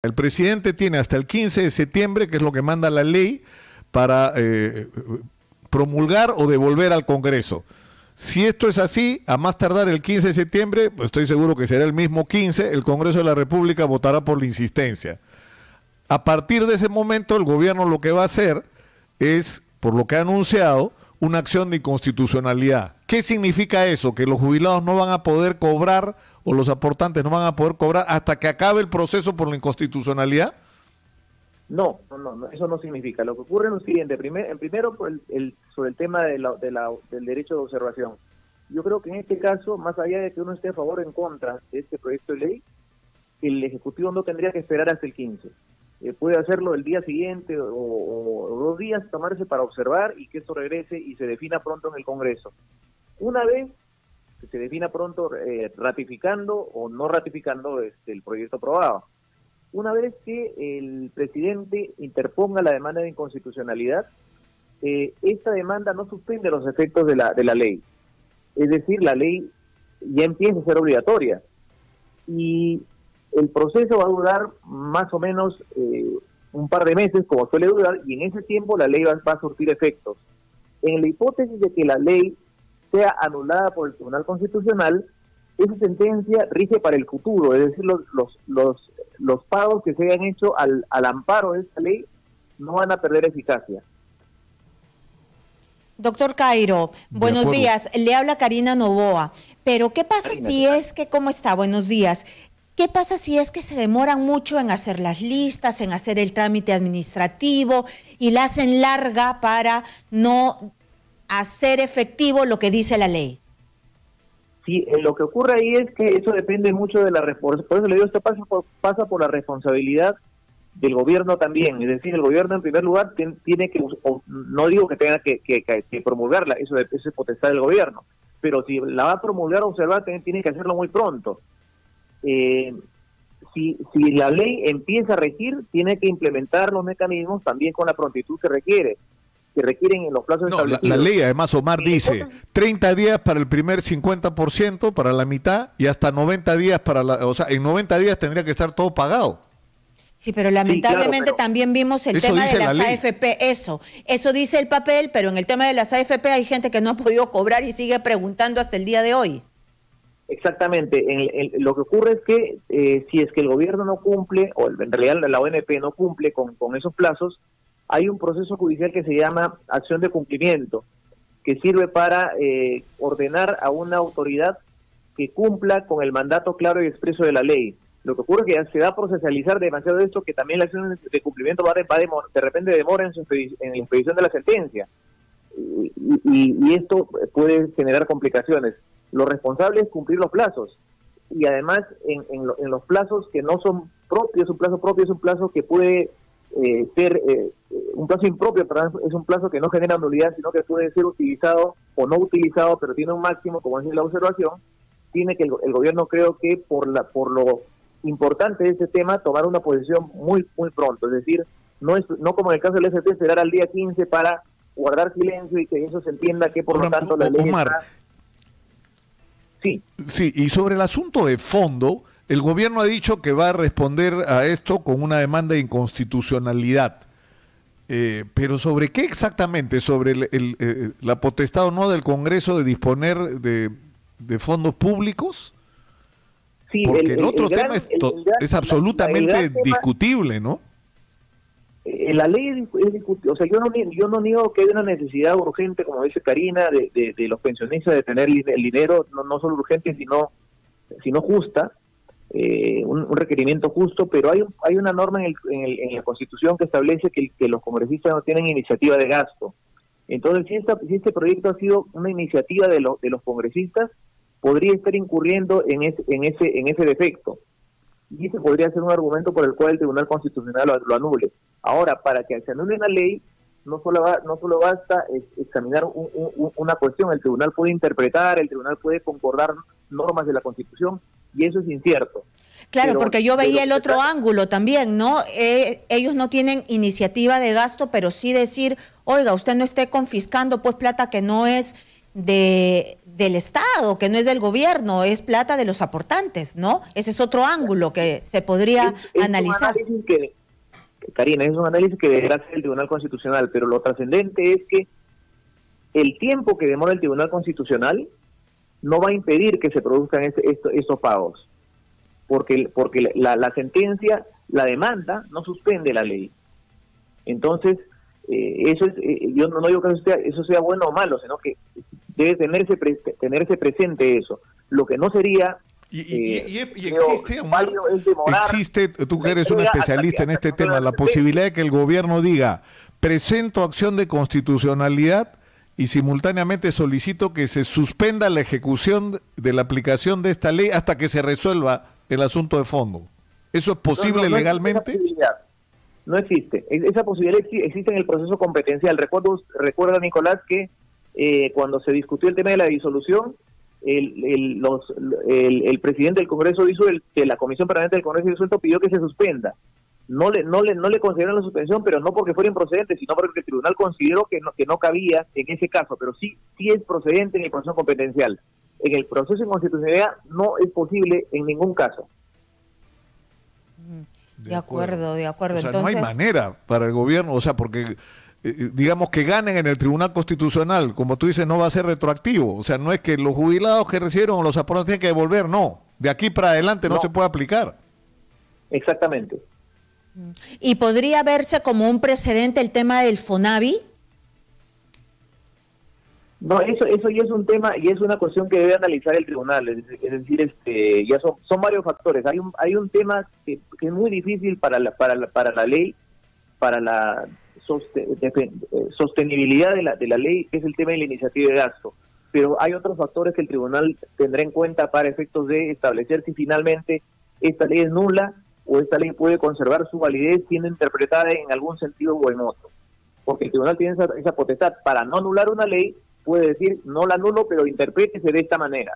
El presidente tiene hasta el 15 de septiembre, que es lo que manda la ley, para promulgar o devolver al Congreso. Si esto es así, a más tardar el 15 de septiembre, pues estoy seguro que será el mismo 15, el Congreso de la República votará por la insistencia. A partir de ese momento, el gobierno lo que va a hacer es, por lo que ha anunciado, una acción de inconstitucionalidad. ¿Qué significa eso? ¿Que los jubilados no van a poder cobrar o los aportantes no van a poder cobrar hasta que acabe el proceso por la inconstitucionalidad? No, eso no significa. Lo que ocurre es lo siguiente. Primero, sobre el tema del derecho de observación. Yo creo que en este caso, más allá de que uno esté a favor o en contra de este proyecto de ley, el Ejecutivo no tendría que esperar hasta el 15. Puede hacerlo el día siguiente o 2 días, tomarse para observar y que esto regrese y se defina pronto en el Congreso. Una vez que se defina pronto ratificando o no ratificando el proyecto aprobado. Una vez que el presidente interponga la demanda de inconstitucionalidad, esta demanda no suspende los efectos de la ley. Es decir, la ley ya empieza a ser obligatoria. Y el proceso va a durar más o menos un par de meses, como suele durar, y en ese tiempo la ley va a surtir efectos. En la hipótesis de que la ley sea anulada por el Tribunal Constitucional, esa sentencia rige para el futuro, es decir, los pagos que se hayan hecho al amparo de esta ley no van a perder eficacia. Doctor Cairo, buenos días. Le habla Karina Novoa. Pero ¿qué pasa si es que, cómo está? Buenos días. ¿Qué pasa si es que se demoran mucho en hacer las listas, en hacer el trámite administrativo y la hacen larga para no hacer efectivo lo que dice la ley? Sí, lo que ocurre ahí es que eso depende mucho de la responsabilidad. Por eso le digo, esto pasa por la responsabilidad del gobierno también. Es decir, el gobierno en primer lugar tiene que, no digo que tenga que promulgarla, eso es potestad del gobierno, pero si la va a promulgar o observar, tiene que hacerlo muy pronto. Si la ley empieza a regir, tiene que implementar los mecanismos también con la prontitud que requieren en los plazos establecidos. La ley, además, Omar, dice 30 días para el primer 50%, para la mitad, y hasta 90 días para o sea, en 90 días tendría que estar todo pagado. Sí, pero lamentablemente sí, claro, también vimos el tema de las AFP, eso dice el papel, pero en el tema de las AFP hay gente que no ha podido cobrar y sigue preguntando hasta el día de hoy. Exactamente, lo que ocurre es que si es que el gobierno no cumple, o en realidad la ONP no cumple con esos plazos, hay un proceso judicial que se llama acción de cumplimiento, que sirve para ordenar a una autoridad que cumpla con el mandato claro y expreso de la ley. Lo que ocurre es que ya se va a procesalizar demasiado esto, que también la acción de cumplimiento de repente demora en la expedición de la sentencia, y esto puede generar complicaciones. Lo responsable es cumplir los plazos, y además en los plazos que no son propios, un plazo propio es un plazo que puede ser un plazo impropio, pero es un plazo que no genera nulidad, sino que puede ser utilizado o no utilizado, pero tiene un máximo, como es la observación. Tiene que el gobierno, creo que por lo importante de este tema, tomar una posición muy pronto, es decir, no como en el caso del FP, esperar al día 15 para guardar silencio y que eso se entienda que por lo tanto la ley está... Sí, y sobre el asunto de fondo, el gobierno ha dicho que va a responder a esto con una demanda de inconstitucionalidad. Pero ¿sobre qué exactamente? ¿Sobre la potestad o no del Congreso de disponer de fondos públicos? Sí, porque el otro tema es absolutamente discutible, ¿no? La ley es discutible. O sea, yo no niego que hay una necesidad urgente, como dice Karina, de los pensionistas de tener el dinero, no solo urgente, sino justa, un requerimiento justo, pero hay una norma en la Constitución que establece que los congresistas no tienen iniciativa de gasto. Entonces, si este proyecto ha sido una iniciativa de los congresistas, podría estar incurriendo en ese defecto. Y ese podría ser un argumento por el cual el Tribunal Constitucional lo anule. Ahora, para que se anule una ley, no solo basta examinar una cuestión. El tribunal puede interpretar, el tribunal puede concordar normas de la Constitución, y eso es incierto. Claro, porque yo veía el otro ángulo también, ¿no? Ellos no tienen iniciativa de gasto, pero sí decir, oiga, usted no esté confiscando pues plata que no es del Estado, que no es del gobierno, es plata de los aportantes, ¿no? Ese es otro ángulo que se podría analizar. Karina, es un análisis que deberá hacer el Tribunal Constitucional, pero lo trascendente es que el tiempo que demora el Tribunal Constitucional no va a impedir que se produzcan estos pagos, porque la sentencia, la demanda, no suspende la ley. Entonces, eso es, yo no digo que eso sea bueno o malo, sino que debe tenerse presente eso. Lo que no sería... existe, Omar, existe, tú que eres un especialista en este tema, la posibilidad de que el gobierno diga, presento acción de constitucionalidad y simultáneamente solicito que se suspenda la ejecución de la aplicación de esta ley hasta que se resuelva el asunto de fondo. ¿Eso es posible legalmente? No existe. Esa posibilidad existe en el proceso competencial. Recuerda, Nicolás, que cuando se discutió el tema de la disolución, el presidente del Congreso de la Comisión Permanente del Congreso disuelto pidió que se suspenda. No le concedieron la suspensión, pero no porque fuera improcedente, sino porque el tribunal consideró que no cabía en ese caso, pero sí es procedente en el proceso competencial. En el proceso de constitucionalidad no es posible en ningún caso. De acuerdo. O sea, Entonces, no hay manera para el gobierno, o sea, porque digamos que ganen en el Tribunal Constitucional, como tú dices, no va a ser retroactivo. O sea, no es que los jubilados que recibieron los aportes tienen que devolver, no. De aquí para adelante no se puede aplicar. Exactamente. ¿Y podría verse como un precedente el tema del FONAVI? No, eso ya es un tema y es una cuestión que debe analizar el tribunal. Es decir, ya son varios factores. Hay un tema que es muy difícil para la ley, para la sostenibilidad de la ley, que es el tema de la iniciativa de gasto. Pero hay otros factores que el tribunal tendrá en cuenta para efectos de establecer si finalmente esta ley es nula o esta ley puede conservar su validez siendo interpretada en algún sentido o en otro. Porque el tribunal tiene esa potestad para no anular una ley, puede decir, no la anulo, pero interprétese de esta manera.